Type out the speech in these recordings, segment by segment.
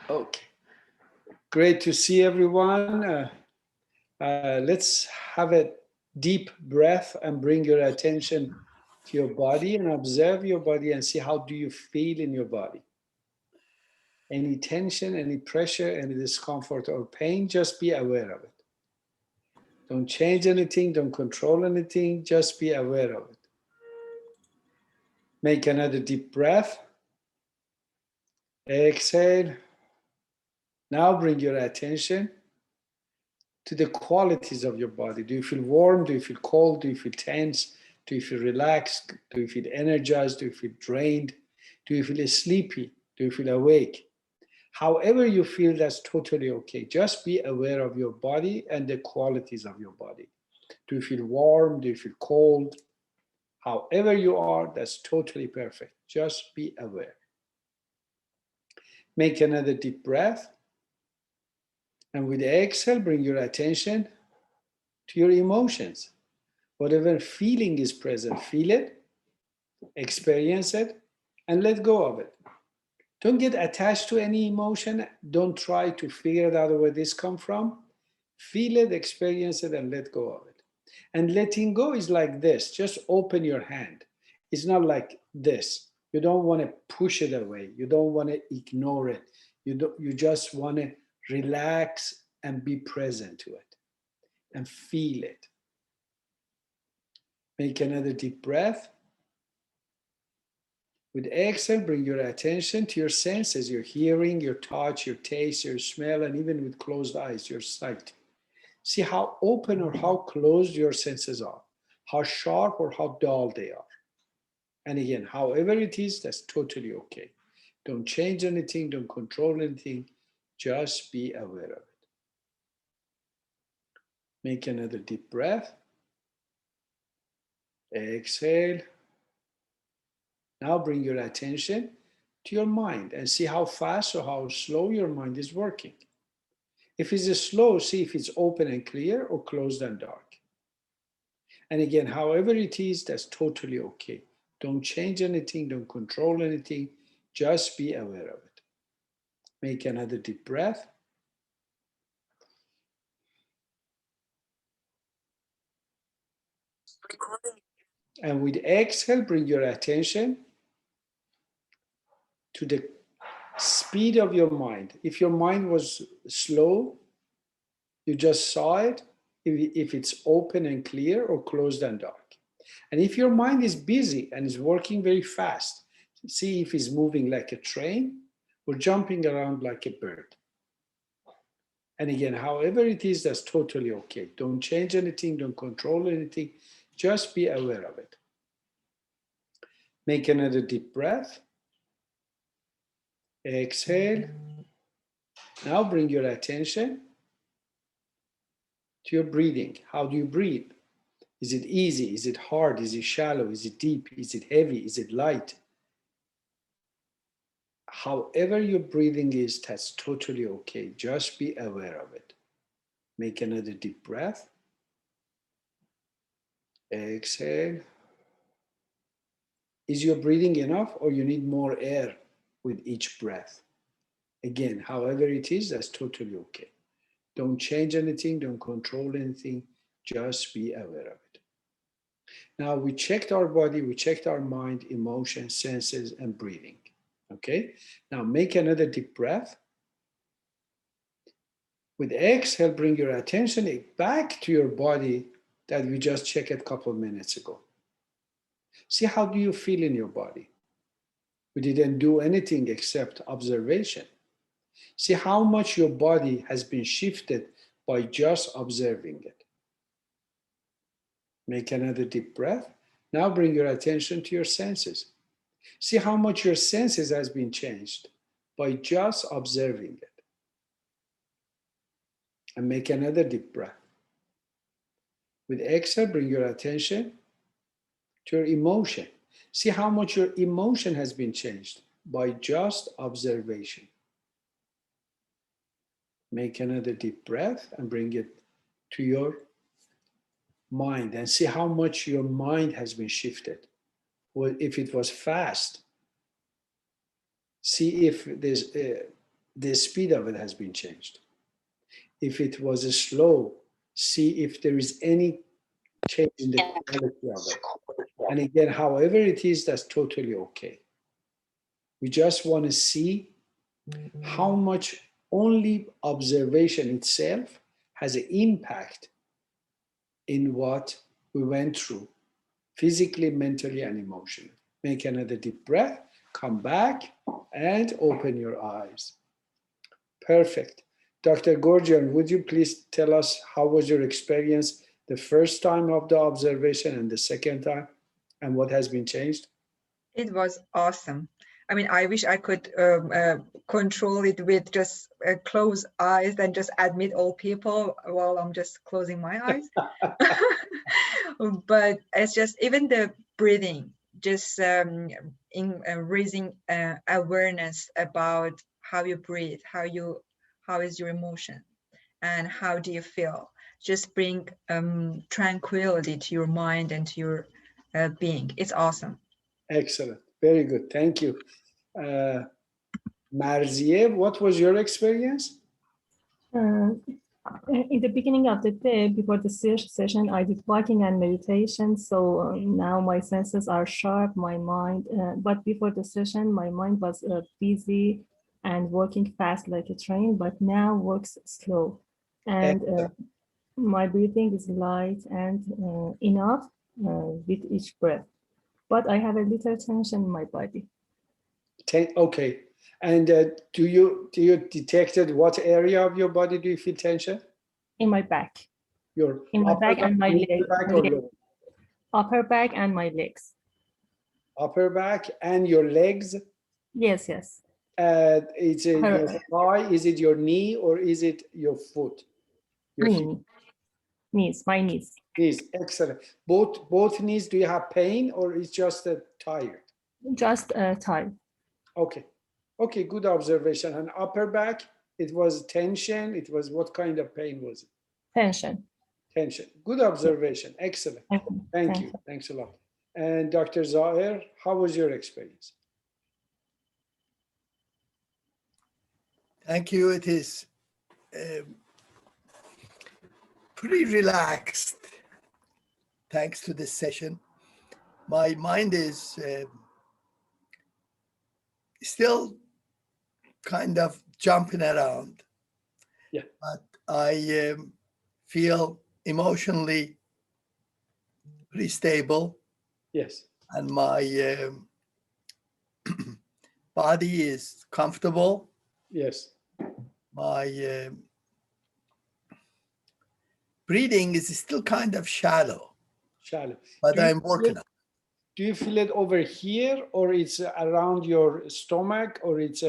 Okay, great to see everyone. Let's have a deep breath and bring your attention to your body and observe your body and see how do you feel in your body. Any tension, any pressure, any discomfort or pain, just be aware of it. Don't change anything, don't control anything, just be aware of it. Make another deep breath. Exhale. Now bring your attention to the qualities of your body. Do you feel warm? Do you feel cold? Do you feel tense? Do you feel relaxed? Do you feel energized? Do you feel drained? Do you feel sleepy? Do you feel awake? However you feel, that's totally okay. Just be aware of your body and the qualities of your body. Do you feel warm? Do you feel cold? However you are, that's totally perfect. Just be aware. Make another deep breath. And with the exhale, bring your attention to your emotions. Whatever feeling is present, feel it, experience it, and let go of it. Don't get attached to any emotion. Don't try to figure out where this comes from. Feel it, experience it, and let go of it. And letting go is like this. Just open your hand. It's not like this. You don't want to push it away. You don't want to ignore it. You just want to relax and be present to it and feel it. Make another deep breath. With exhale, bring your attention to your senses, your hearing, your touch, your taste, your smell, and even with closed eyes, your sight. See how open or how closed your senses are, how sharp or how dull they are. And again, however it is, that's totally okay. Don't change anything, don't control anything, just be aware of it. Make another deep breath. Exhale. Now bring your attention to your mind and see how fast or how slow your mind is working. If it's slow, see if it's open and clear or closed and dark. And again, however it is, that's totally okay. Don't change anything, don't control anything, just be aware of it. Make another deep breath. And with exhale, bring your attention to the speed of your mind. If your mind was slow, you just saw it, if it's open and clear or closed and dark. And if your mind is busy and is working very fast, see if it's moving like a train or jumping around like a bird. And again, however it is, that's totally okay. Don't change anything, don't control anything, just be aware of it. Make another deep breath. Exhale. Now bring your attention to your breathing. How do you breathe? Is it easy? Is it hard? Is it shallow? Is it deep? Is it heavy? Is it light? However your breathing is, that's totally okay. Just be aware of it. Make another deep breath. Exhale. Is your breathing enough or you need more air with each breath? Again, however it is, that's totally okay. Don't change anything, don't control anything, just be aware of it. Now we checked our body, we checked our mind, emotions, senses, and breathing. Okay, now make another deep breath. With exhale, bring your attention back to your body that we just checked a couple of minutes ago. See how do you feel in your body? We didn't do anything except observation. See how much your body has been shifted by just observing it. Make another deep breath. Now bring your attention to your senses. See how much your senses has been changed by just observing it. And make another deep breath. With exhale, bring your attention to your emotion. See how much your emotion has been changed by just observation. Make another deep breath and bring it to your mind and see how much your mind has been shifted. Well, if it was fast, see if there's the speed of it has been changed. If it was slow, see if there is any change in the quality of it. And again, however it is, that's totally okay. We just want to see how much only observation itself has an impact in what we went through, physically, mentally, and emotionally. Make another deep breath, come back, and open your eyes. Perfect. Dr. Gorgian, would you please tell us how was your experience the first time of the observation and the second time, and what has been changed? It was awesome. I mean, I wish I could control it with just closed eyes and just admit all people while I'm just closing my eyes. But it's just even the breathing, just raising awareness about how you breathe, how is your emotion, and how do you feel. Just bring tranquility to your mind and to your being. It's awesome. Excellent. Very good. Thank you. Marzieh, what was your experience? In the beginning of the day, before the session, I did walking and meditation. So now my senses are sharp, my mind, but before the session, my mind was busy and working fast like a train, but now works slow. And my breathing is light and enough with each breath. But I have a little tension in my body. Okay. And do you detected what area of your body do you feel tension? In my back. Your in my back and my leg. Upper back and my legs. Upper back and your legs? Yes, yes. Is it your thigh? Is it your knee or is it your foot? Your knee. Knees, my knees. Knees, excellent. Both knees, do you have pain or is just tired? Just tired. Okay. Okay, good observation. And upper back, it was tension. It was what kind of pain was it? Tension. Tension. Good observation. Excellent. Thank you. Thanks a lot. And Dr. Zahir, how was your experience? Thank you. It is pretty relaxed. Thanks to this session. My mind is still kind of jumping around. Yeah. But I feel emotionally pretty stable. Yes. And my body is comfortable. Yes. My breathing is still kind of shallow. Shallow. But I'm working on it. Do you feel it over here or it's around your stomach or it's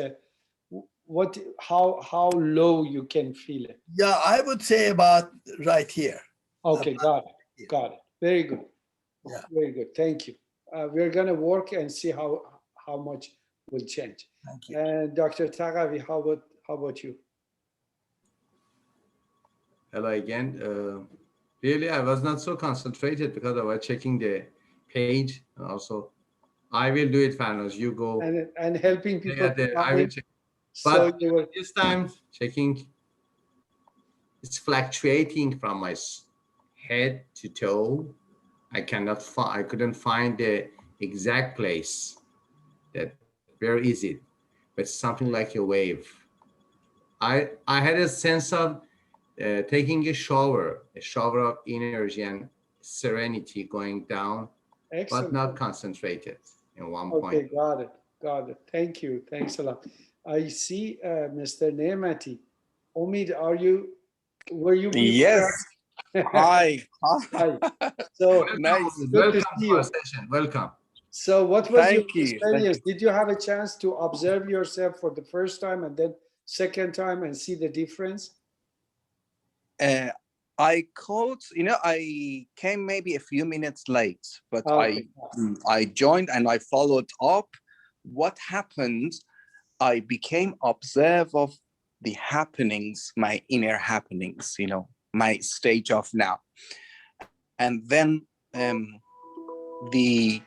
how low you can feel it? Yeah, I would say about right here. Okay, got it. Got it. Very good. Yeah. Very good. Thank you. We're going to work and see how much will change. Thank you. And Dr. Taghavi, how about you? Hello again. Really, I was not so concentrated because I was checking the page. And also, I will do it, Farnaz. You go. And helping people. I will check. But so this time, checking, it's fluctuating from my head to toe. I couldn't find the exact place. Where is it? But something like a wave. I had a sense of taking a shower of energy and serenity going down. Excellent. But not concentrated in one point. Okay, got it. Thank you. Thanks a lot. I see Mr. Neamati. Omid, were you? Yes. Hi. Hi. So nice. Welcome to our session. Welcome. So what was your experience? Did you have a chance to observe yourself for the first time and then second time and see the difference? I came maybe a few minutes late, but I joined and I followed up. What happened? I became observed of the happenings, my inner happenings, my stage of now. And then the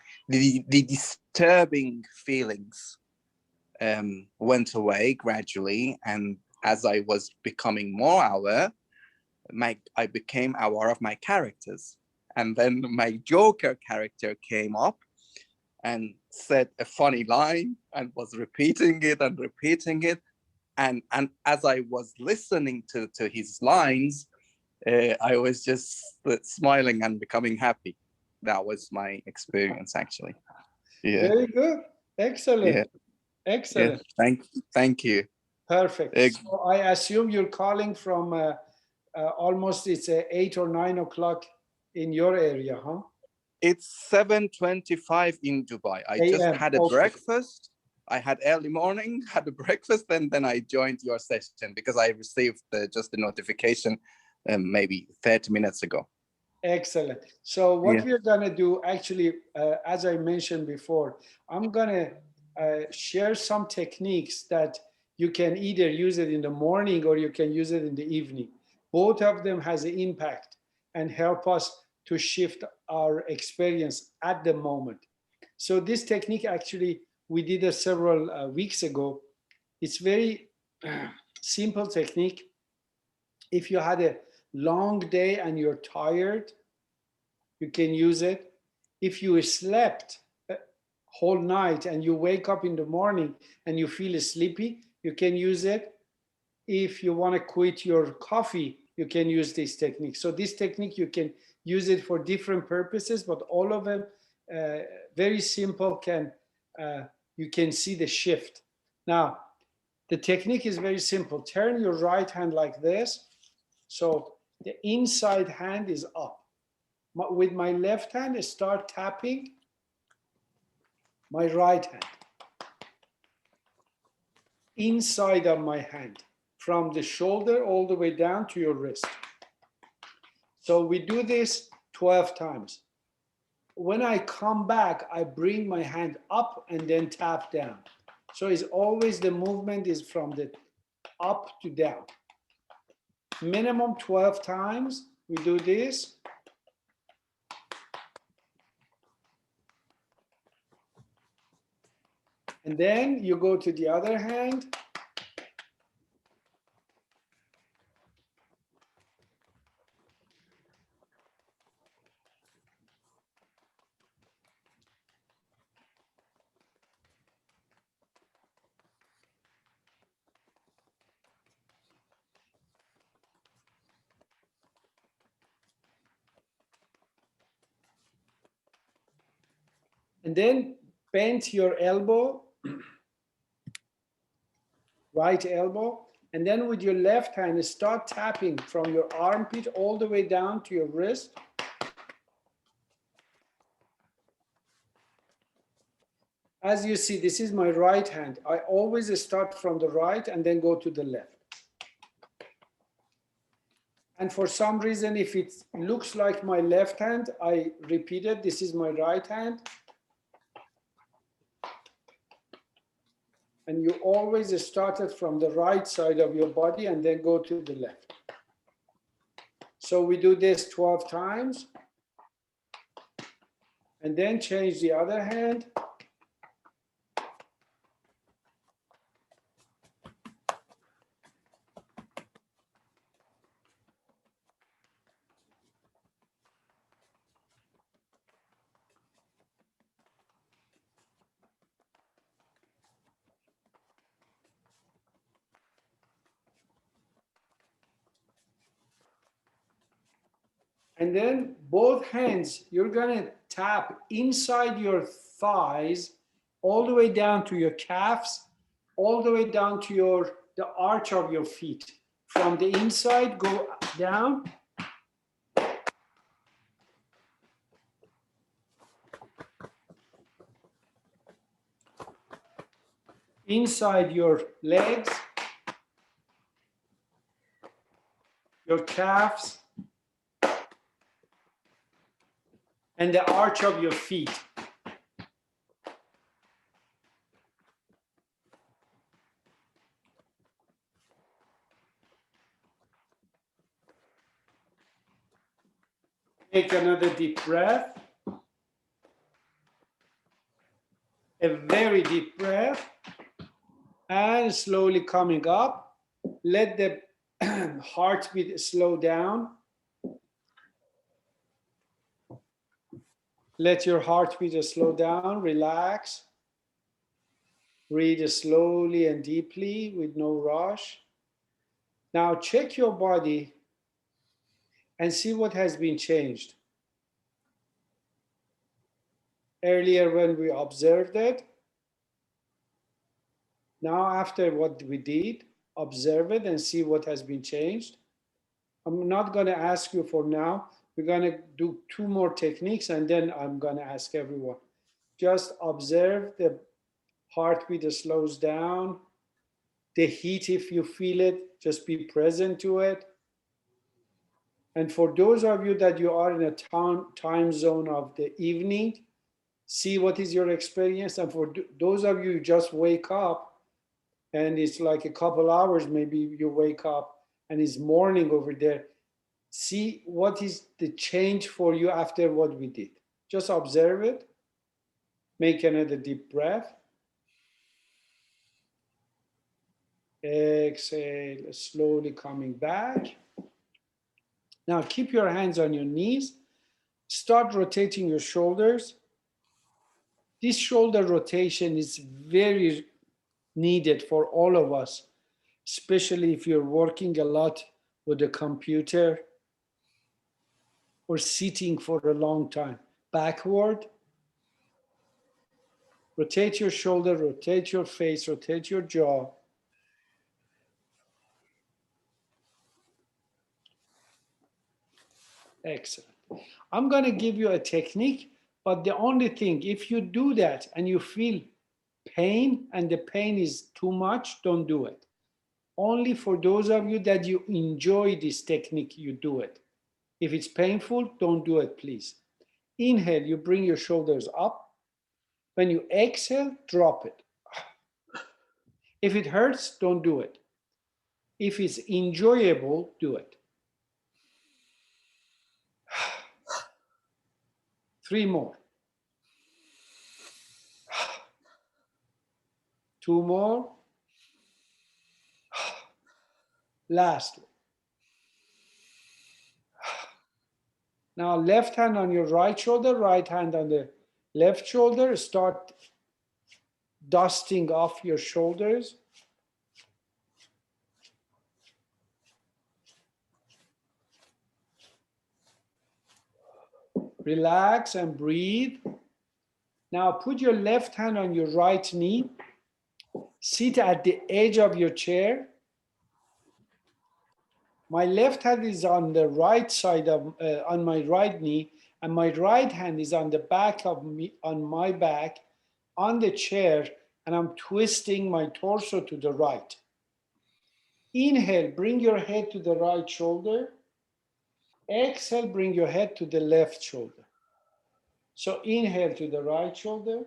disturbing feelings went away gradually. And as I was becoming more aware, I became aware of my characters. And then my Joker character came up and said a funny line and was repeating it and repeating it. And as I was listening to his lines, I was just smiling and becoming happy. That was my experience, actually. Yeah. Very good. Excellent. Yeah. Excellent. Yeah. Thank you. Perfect. So I assume you're calling from almost it's 8 or 9 o'clock in your area, huh? It's 7:25 in Dubai. I just had a breakfast. I had early morning, had a breakfast, and then I joined your session because I received just the notification maybe 30 minutes ago. Excellent. So what we're going to do, actually, as I mentioned before, I'm going to share some techniques that you can either use it in the morning or you can use it in the evening. Both of them has an impact and help us to shift our experience at the moment. So this technique, actually, we did it several weeks ago. It's very simple technique. If you had a long day and you're tired, you can use it. If you slept whole night and you wake up in the morning and you feel sleepy, you can use it. If you want to quit your coffee, you can use this technique. So this technique, you can use it for different purposes, but all of them very simple. You can see the shift. Now, the technique is very simple. Turn your right hand like this. So the inside hand is up. With my left hand, I start tapping my right hand. Inside of my hand, from the shoulder all the way down to your wrist. So we do this 12 times. When I come back, I bring my hand up and then tap down. So it's always the movement is from the up to down. Minimum 12 times we do this. And then you go to the other hand. And then bend your elbow, right elbow, and then with your left hand, start tapping from your armpit all the way down to your wrist. As you see, this is my right hand. I always start from the right and then go to the left. And for some reason, if it looks like my left hand, I repeat it. This is my right hand. And you always started from the right side of your body and then go to the left. So we do this 12 times. And then change the other hand. And then both hands, you're going to tap inside your thighs, all the way down to your calves, all the way down to the arch of your feet. From the inside, go down. Inside your legs, your calves, and the arch of your feet. Take another deep breath. A very deep breath. And slowly coming up. Let the heartbeat slow down. Let your heartbeat slow down, relax. Breathe slowly and deeply with no rush. Now check your body and see what has been changed. Earlier when we observed it, now after what we did, observe it and see what has been changed. I'm not going to ask you for now. We're going to do 2 more techniques and then I'm going to ask everyone. Just observe the heartbeat that slows down. The heat, if you feel it, just be present to it. And for those of you that you are in a time zone of the evening, see what is your experience. And for those of you who just wake up and it's like a couple hours, maybe you wake up and it's morning over there, see what is the change for you after what we did. Just observe it. Make another deep breath. Exhale, slowly coming back. Now keep your hands on your knees. Start rotating your shoulders. This shoulder rotation is very needed for all of us, especially if you're working a lot with a computer or sitting for a long time. Backward. Rotate your shoulder, rotate your face, rotate your jaw. Excellent. I'm going to give you a technique, but the only thing, if you do that and you feel pain and the pain is too much, don't do it. Only for those of you that you enjoy this technique, you do it. If it's painful, don't do it, please. Inhale, you bring your shoulders up. When you exhale, drop it. If it hurts, don't do it. If it's enjoyable, do it. 3 more. 2 more. Last. Now left hand on your right shoulder, right hand on the left shoulder. Start dusting off your shoulders. Relax and breathe. Now put your left hand on your right knee. Sit at the edge of your chair. My left hand is on the right side of, on my right knee, and my right hand is on the back of me, on my back, on the chair, and I'm twisting my torso to the right. Inhale, bring your head to the right shoulder. Exhale, bring your head to the left shoulder. So inhale to the right shoulder.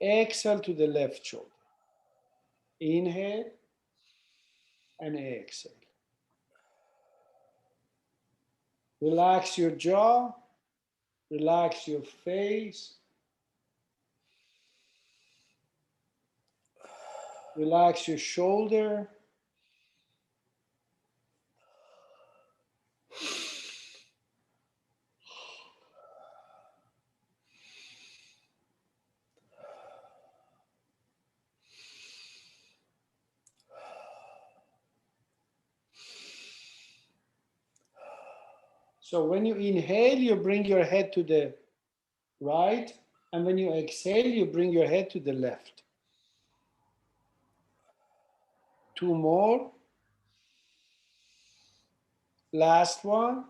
Exhale to the left shoulder. Inhale and exhale. Relax your jaw. Relax your face. Relax your shoulder. So when you inhale, you bring your head to the right, and when you exhale, you bring your head to the left. 2 more. Last one.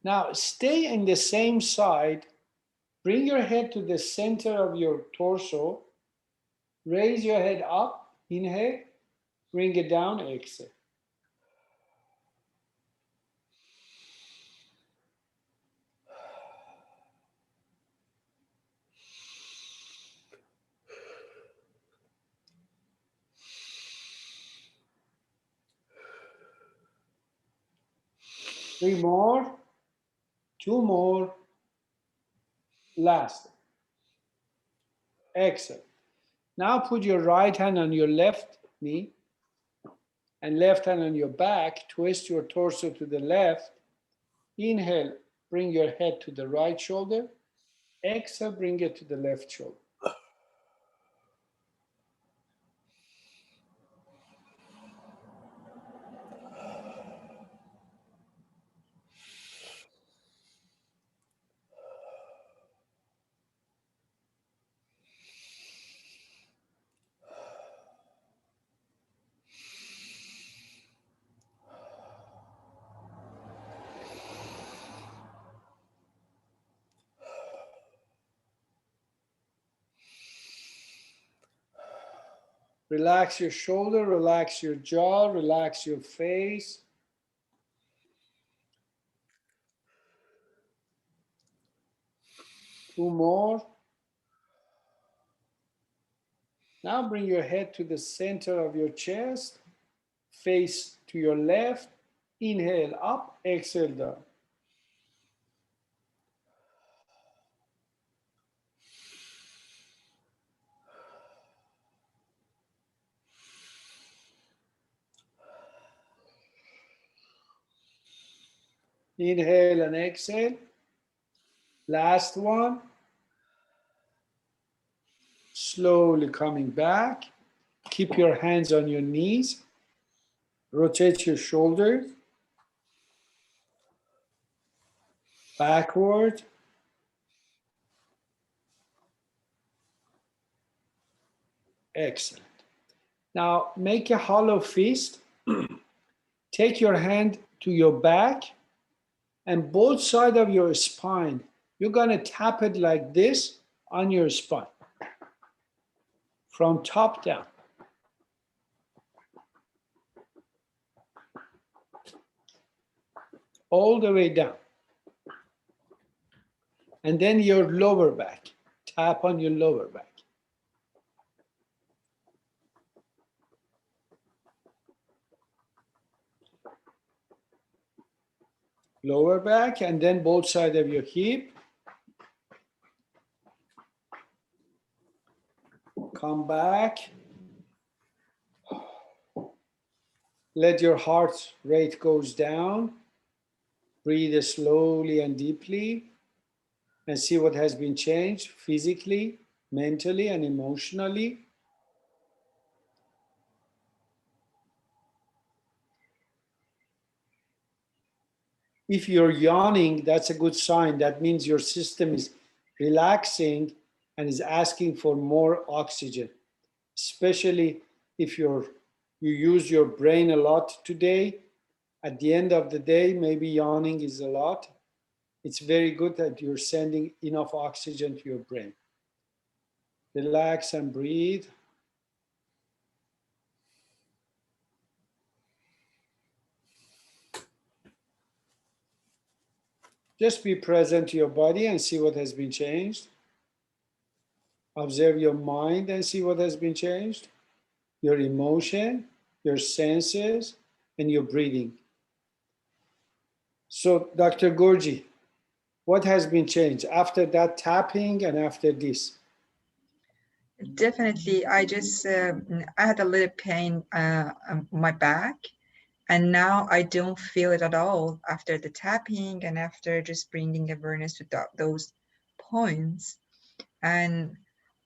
Now stay in the same side. Bring your head to the center of your torso. Raise your head up. Inhale. Bring it down. Exhale. Three more. 2 more. Last. Exhale. Now put your right hand on your left knee and left hand on your back. Twist your torso to the left. Inhale, bring your head to the right shoulder. Exhale, bring it to the left shoulder. Relax your shoulder, relax your jaw, relax your face. Two more. Now bring your head to the center of your chest, face to your left. Inhale up, exhale down. Inhale and exhale. Last one. Slowly coming back. Keep your hands on your knees. Rotate your shoulders. Backward. Excellent. Now make a hollow fist. Take your hand to your back and both sides of your spine. You're going to tap it like this on your spine from top down. All the way down. And then your lower back. Tap on your lower back. Lower back, and then both sides of your hip. Come back. Let your heart rate goes down. Breathe slowly and deeply and see what has been changed physically, mentally, and emotionally. If you're yawning, that's a good sign. That means your system is relaxing and is asking for more oxygen, especially if you use your brain a lot today. At the end of the day, maybe yawning is a lot. It's very good that you're sending enough oxygen to your brain. Relax and breathe. Just be present to your body and see what has been changed. Observe your mind and see what has been changed. Your emotion, your senses, and your breathing. So, Dr. Gurji, what has been changed after that tapping and after this? Definitely, I had a little pain on my back, and now I don't feel it at all after the tapping and after just bringing awareness to those points. And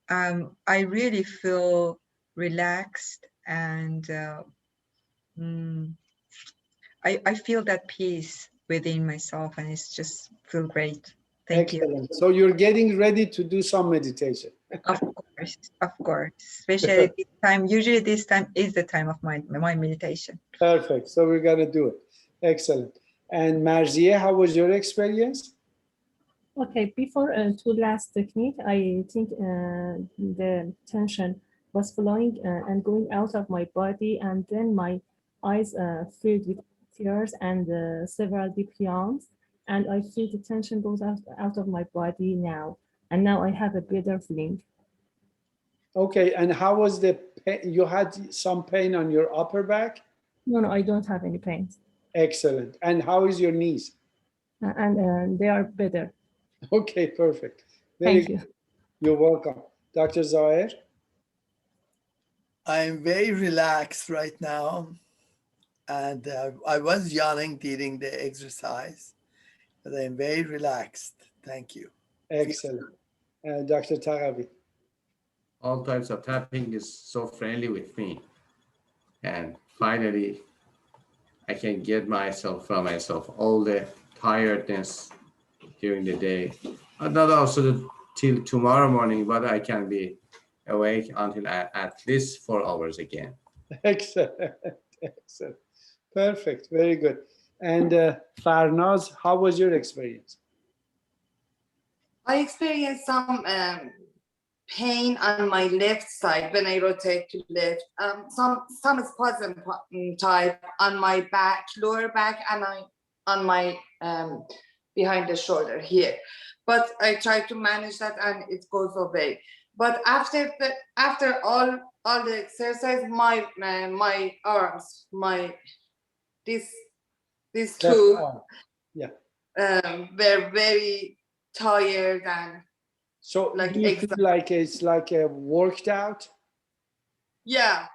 I really feel relaxed, and I feel that peace within myself, and it's just feel great. Thank Excellent. you. So you're getting ready to do some meditation. Of course. Especially this time. Usually this time is the time of my meditation. Perfect. So we're going to do it. Excellent. And Marzieh, how was your experience? Okay, before to last technique, I think the tension was flowing and going out of my body, and then my eyes filled with tears and several deep yawns, and I feel the tension goes out of my body now, and now I have a better feeling. Okay, and how was the pain? You had some pain on your upper back? No, I don't have any pain. Excellent. And how is your knees? And they are better. Okay, perfect. Thank you. You're welcome. Dr. Zahir? I'm very relaxed right now. And I was yawning during the exercise, but I'm very relaxed. Thank you. Excellent. Dr. Tarabi. All types of tapping is so friendly with me. And finally, I can get myself from myself all the tiredness during the day. Not also till tomorrow morning, but I can be awake until at least 4 hours again. Excellent. Excellent. Perfect. Very good. And Farnaz, how was your experience? I experienced some pain on my left side when I rotate to left. Some spasm type on my back, lower back, and on my behind the shoulder here. But I try to manage that, and it goes away. But after all the exercise, my arms, these Left two arm. Yeah. were very tired and So like do you feel like it's like a worked out? yeah.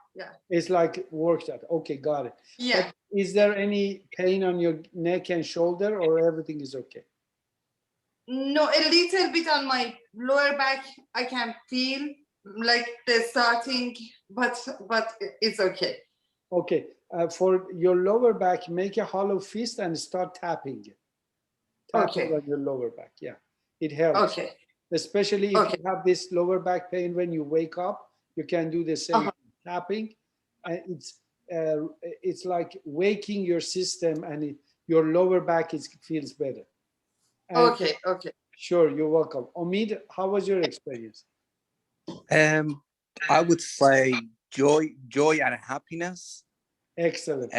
It's like worked out. Okay, got it. Yeah. But is there any pain on your neck and shoulder, or everything is okay? No, a little bit on my lower back. I can feel like the starting, but it's okay. Okay. For your lower back, make a hollow fist and start tapping it. Tapping Okay. on your lower back. Yeah, it helps. Okay. Especially if you have this lower back pain when you wake up, you can do the same tapping. And it's like waking your system, and your lower back feels better. And Okay. sure, you're welcome. Omid, how was your experience? I would say joy and happiness. Excellent.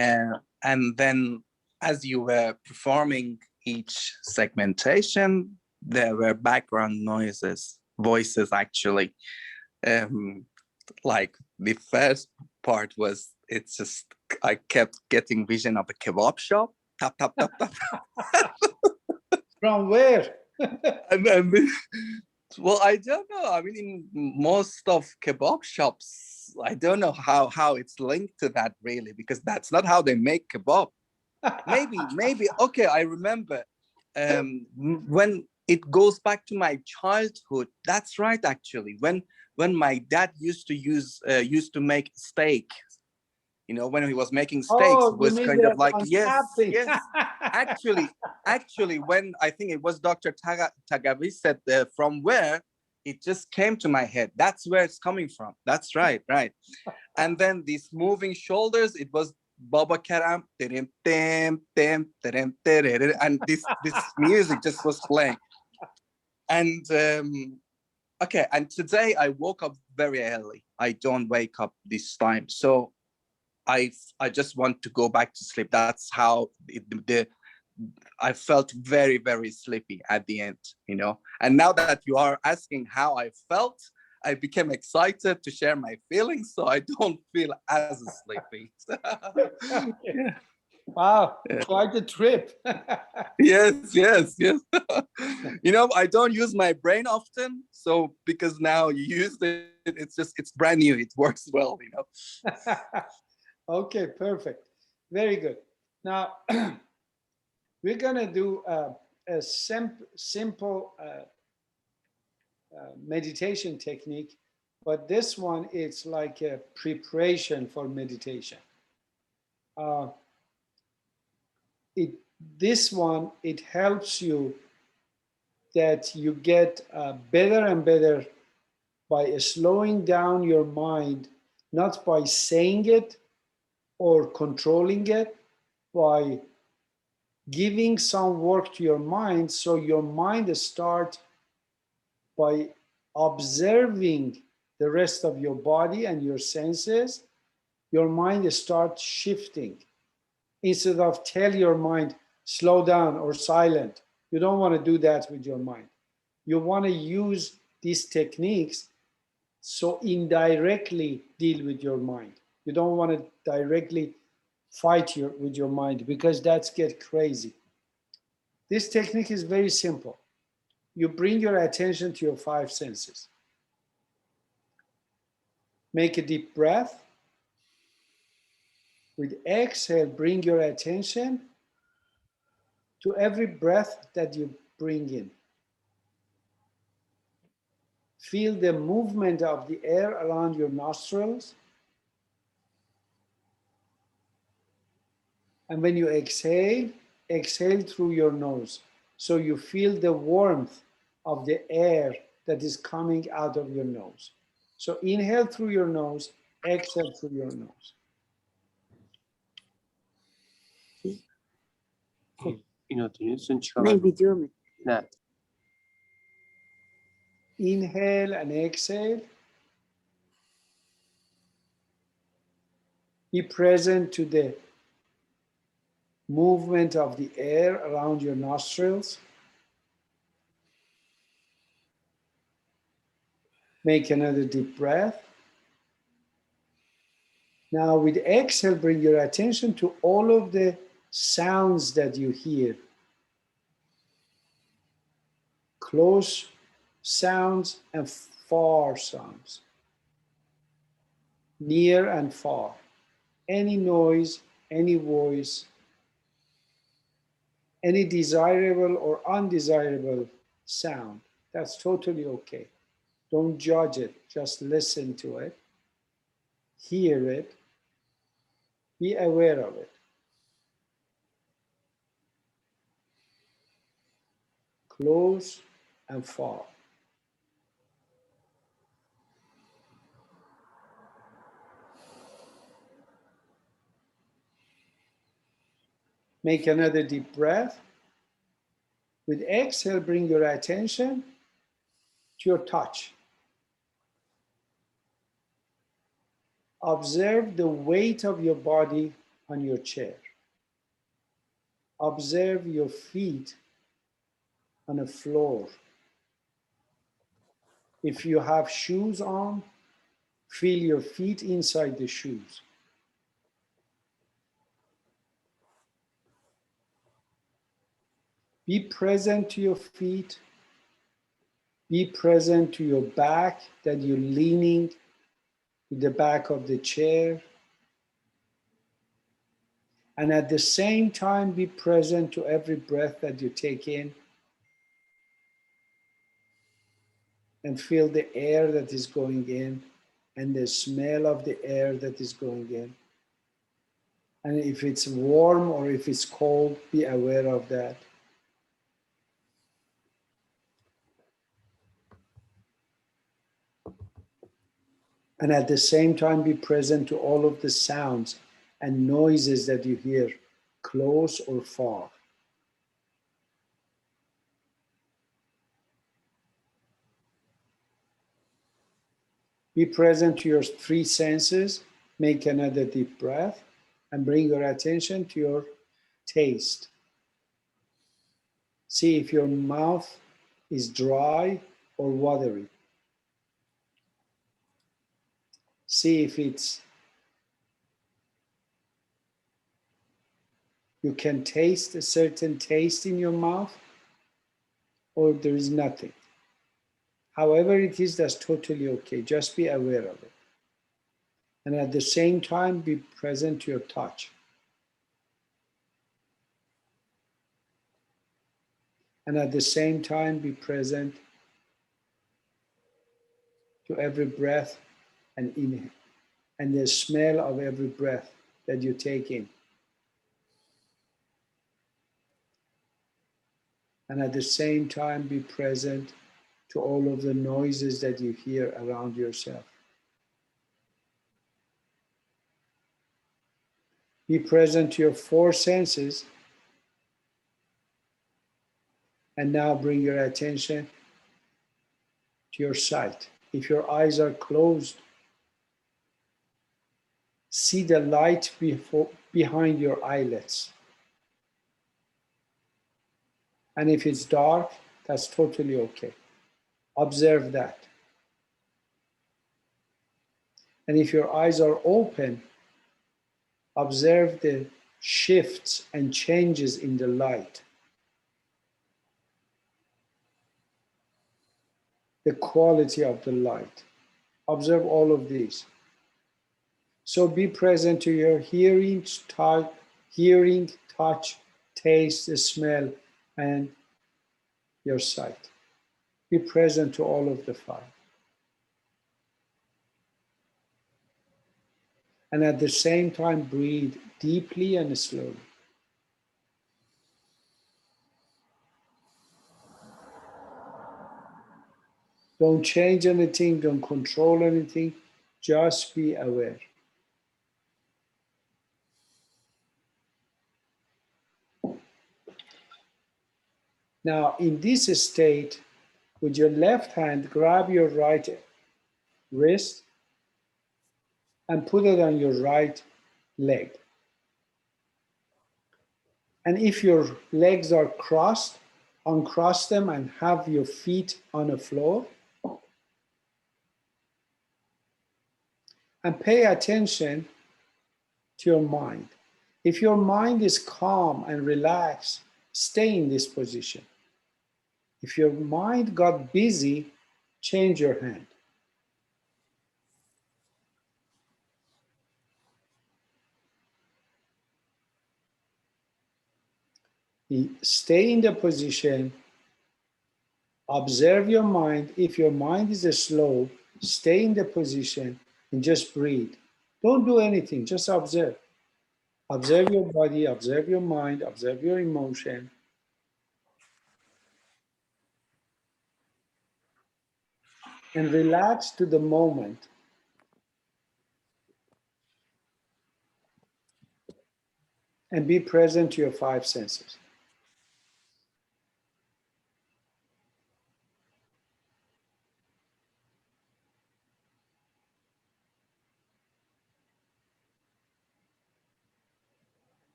And then as you were performing each segmentation, there were background noises, voices actually. Like the first part was, it's just, I kept getting vision of a kebab shop. Tap, tap, tap, tap. From where? Well, I don't know. I mean, in most of kebab shops, I don't know how it's linked to that really, because that's not how they make kebab. Maybe. Okay, I remember. When it goes back to my childhood, that's right. Actually, when my dad used to make steak, you know, when he was making steaks, it was kind of like yes. Actually, when I think it was Dr. Tagavi said from where, it just came to my head. That's where it's coming from. That's right. And then these moving shoulders, it was Baba Karam, and this music just was playing. And okay, and today I woke up very early. I don't wake up this time, so I just want to go back to sleep. That's how I felt very, very sleepy at the end, you know. And now that you are asking how I felt, I became excited to share my feelings, so I don't feel as sleepy. Yeah. Wow, quite a trip. Yes. You know, I don't use my brain often, so because now you used it, it's brand new. It works well, you know. Okay, perfect. Very good. Now, we're going to do a simple meditation technique, but this one, it's like a preparation for meditation. This one, it helps you that you get better and better by slowing down your mind, not by saying it or controlling it, by giving some work to your mind, so your mind starts by observing the rest of your body and your senses. Your mind starts shifting. Instead of tell your mind, slow down or silent, you don't want to do that with your mind. You want to use these techniques so indirectly deal with your mind. You don't want to directly fight with your mind, because that's get crazy. This technique is very simple. You bring your attention to your 5 senses. Make a deep breath. With exhale, bring your attention to every breath that you bring in. Feel the movement of the air around your nostrils. And when you exhale, exhale through your nose. So you feel the warmth of the air that is coming out of your nose. So inhale through your nose, exhale through your nose. Inhale and exhale. Be present to the movement of the air around your nostrils. Make another deep breath. Now with exhale, bring your attention to all of the sounds that you hear. Close sounds and far sounds. Near and far. Any noise, any voice, any desirable or undesirable sound. That's totally okay. Don't judge it, just listen to it, hear it, be aware of it. Close and far. Make another deep breath. With exhale, bring your attention to your touch. Observe the weight of your body on your chair. Observe your feet on the floor. If you have shoes on, feel your feet inside the shoes. Be present to your feet. Be present to your back, that you're leaning to the back of the chair. And at the same time, be present to every breath that you take in. And feel the air that is going in and the smell of the air that is going in. And if it's warm or if it's cold, be aware of that. And at the same time, be present to all of the sounds and noises that you hear, close or far. Be present to your three senses. Make another deep breath and bring your attention to your taste. See if your mouth is dry or watery. See if you can taste a certain taste in your mouth or there is nothing. However it is, that's totally okay. Just be aware of it. And at the same time, be present to your touch. And at the same time, be present to every breath and inhale, and the smell of every breath that you take in. And at the same time, be present to all of the noises that you hear around yourself. Be present to your four senses. And now bring your attention to your sight. If your eyes are closed, see the light behind your eyelids. And if it's dark, that's totally okay. Observe that. And if your eyes are open, observe the shifts and changes in the light. The quality of the light. Observe all of these. So be present to your hearing, touch, taste, smell, and your sight. Be present to all of the five. And at the same time, breathe deeply and slowly. Don't change anything, don't control anything, just be aware. Now, in this state, with your left hand, grab your right wrist and put it on your right leg. And if your legs are crossed, uncross them and have your feet on the floor. And pay attention to your mind. If your mind is calm and relaxed, stay in this position. If your mind got busy, change your hand. Stay in the position, observe your mind. If your mind is slow, stay in the position and just breathe. Don't do anything, just observe. Observe your body, observe your mind, observe your emotion. And relax to the moment. And be present to your five senses.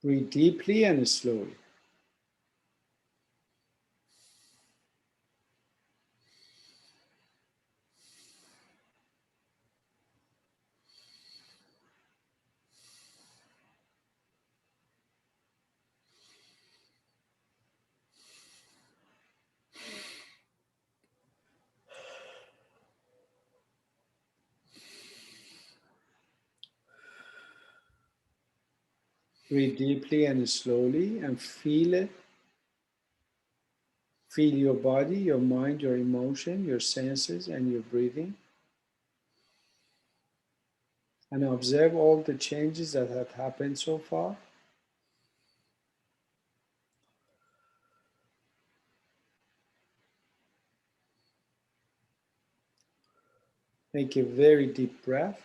Breathe deeply and slowly. Breathe deeply and slowly and feel it. Feel your body, your mind, your emotion, your senses, and your breathing. And observe all the changes that have happened so far. Make a very deep breath.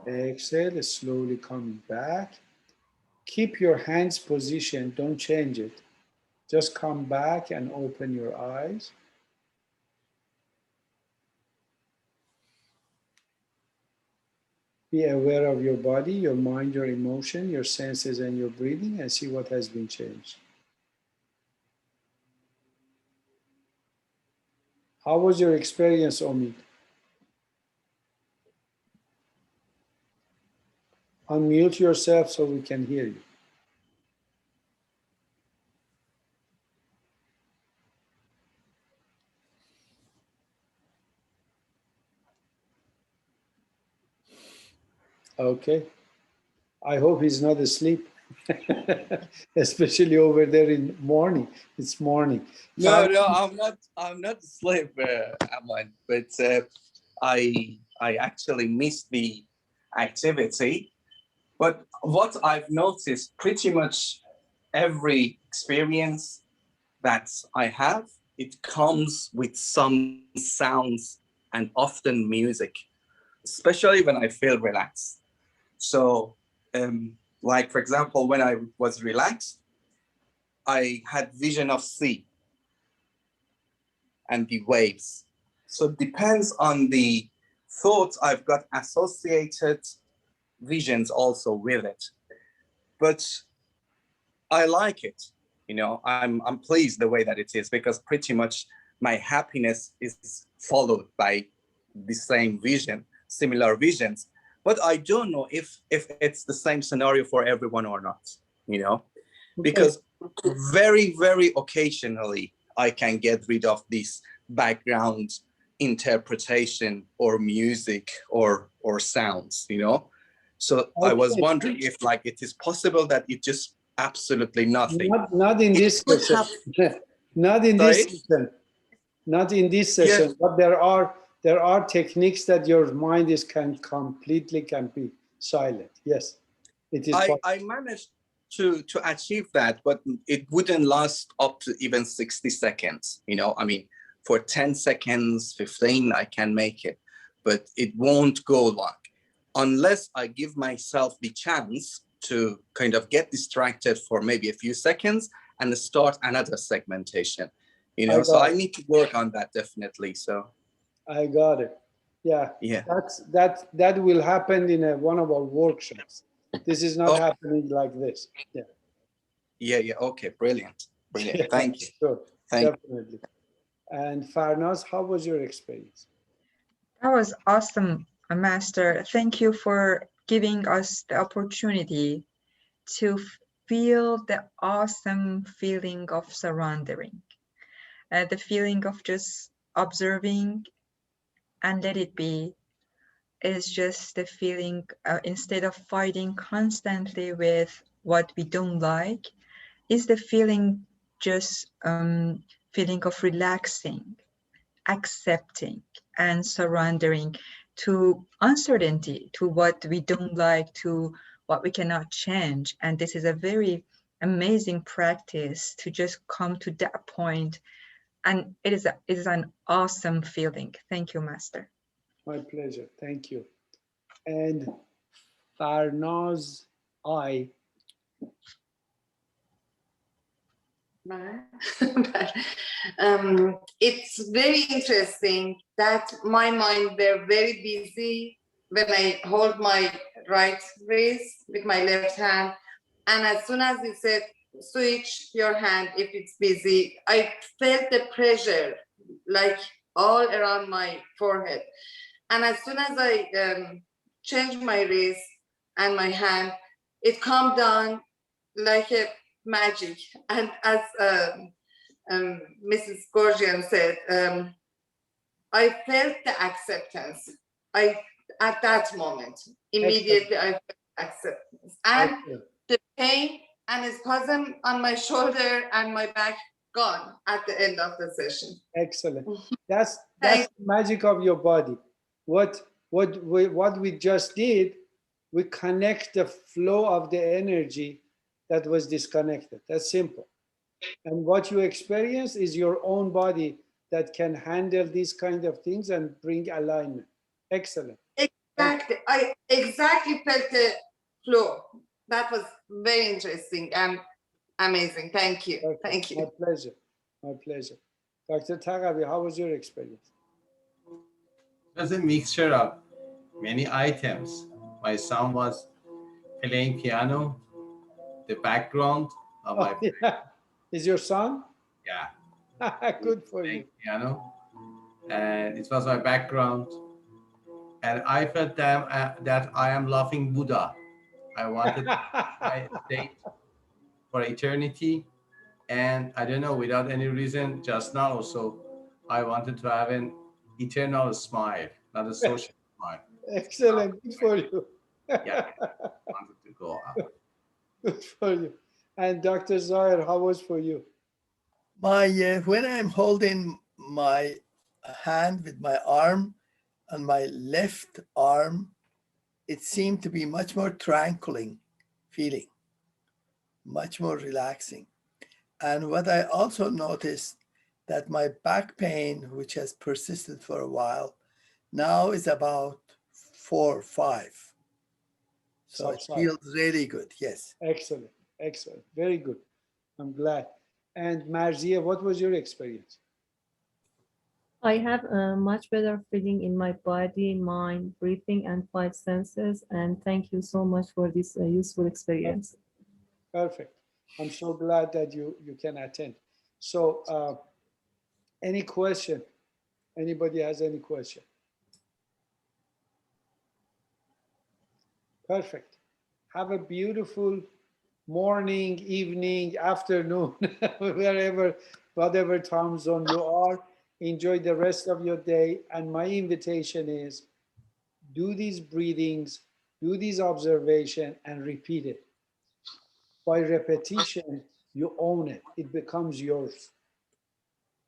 Exhale, slowly coming back. Keep your hands positioned, don't change it. Just come back and open your eyes. Be aware of your body, your mind, your emotion, your senses, and your breathing, and see what has been changed. How was your experience, Omid? Unmute yourself so we can hear you. Okay. I hope he's not asleep, especially over there in morning. It's morning. No, I'm not asleep, Aman. But I actually missed the activity. But what I've noticed, pretty much every experience that I have, it comes with some sounds and often music, especially when I feel relaxed. So, like for example, when I was relaxed, I had vision of sea and the waves. So it depends on the thoughts. I've got associated visions also with it. But I like it. You know, I'm pleased the way that it is, because pretty much my happiness is followed by the same vision, similar visions. But I don't know if it's the same scenario for everyone or not, you know, because very, very occasionally I can get rid of this background interpretation or music or sounds, you know. So I was wondering if like it is possible that it just absolutely nothing. Not in this session. Not in this session. Not in this session. Yeah. But there are techniques that your mind can completely be silent. Yes, it is. I managed to achieve that, but it wouldn't last up to even 60 seconds. You know, I mean, for 10 seconds, 15, I can make it, but it won't go long unless I give myself the chance to kind of get distracted for maybe a few seconds and start another segmentation. You know, so I need to work on that definitely. So I got it. Yeah. Yeah. That will happen in one of our workshops. This is not happening like this. Yeah. Yeah. Okay. Brilliant. Yeah, Thank you. Sure. Thank Definitely. And Farnaz, how was your experience? That was awesome, Master. Thank you for giving us the opportunity to feel the awesome feeling of surrendering, the feeling of just observing and let it be. Is just the feeling, instead of fighting constantly with what we don't like, is the feeling just feeling of relaxing, accepting and surrendering to uncertainty, to what we don't like, to what we cannot change. And this is a very amazing practice to just come to that point. And it is an awesome feeling. Thank you, Master. My pleasure. Thank you. And Farnaz, it's very interesting that my mind were very busy when I hold my right wrist with my left hand. And as soon as he said, switch your hand if it's busy, I felt the pressure like all around my forehead. And as soon as I changed my wrist and my hand, it calmed down like a magic. And as Mrs. Gorgian said, I felt the acceptance. At that moment, immediately I felt acceptance. And the pain and spasm on my shoulder and my back gone at the end of the session. Excellent. That's the magic of your body. What we just did, we connect the flow of the energy that was disconnected. That's simple. And what you experience is your own body that can handle these kind of things and bring alignment. Excellent. Exactly. I exactly felt the flow. That was very interesting and amazing. Thank you. Perfect. Thank you. My pleasure. My pleasure. Dr. Tagabi, how was your experience? It was a mixture of many items. My son was playing piano, the background of my Is your son? Yeah. Good for you. Piano, and it was my background, and I felt that I am laughing Buddha. I wanted my state for eternity, and I don't know, without any reason, just now also, I wanted to have an eternal smile, not a social smile. Excellent. Good for you. Yeah, I wanted to go out. Good for you. And Dr. Zahir, how was for you? When I'm holding my hand with my arm on my left arm, it seemed to be much more tranquil feeling, much more relaxing. And what I also noticed that my back pain, which has persisted for a while, now is about 4 or 5. So it feels really good. Yes. Excellent. Excellent. Very good. I'm glad. And Marzia, what was your experience? I have a much better feeling in my body, mind, breathing, and 5 senses. And thank you so much for this useful experience. Perfect. I'm so glad that you can attend. So any question? Anybody has any question? Perfect. Have a beautiful morning, evening, afternoon, wherever, whatever time zone you are. Enjoy the rest of your day. And my invitation is do these breathings, do these observation, and repeat it. By repetition, you own it. It becomes yours.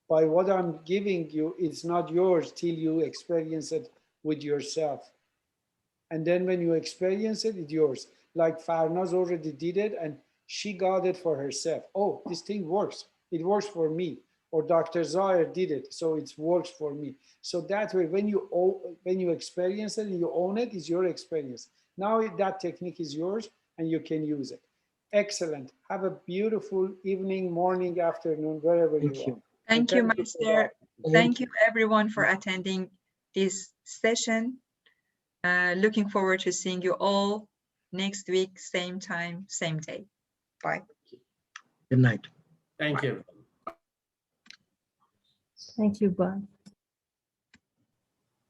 By what I'm giving you, it's not yours till you experience it with yourself. And then when you experience it, it's yours. Like Farnaz already did it and she got it for herself. Oh, this thing works. It works for me. Or Dr. Zahir did it, so it works for me. So that way, when you experience it and you own it, it's your experience. Now that technique is yours and you can use it. Excellent. Have a beautiful evening, morning, afternoon, wherever you are. Thank you, Master. Thank you, everyone, for attending this session. Looking forward to seeing you all next week, same time, same day. Bye. Good night. Thank you. Thank you. Bye.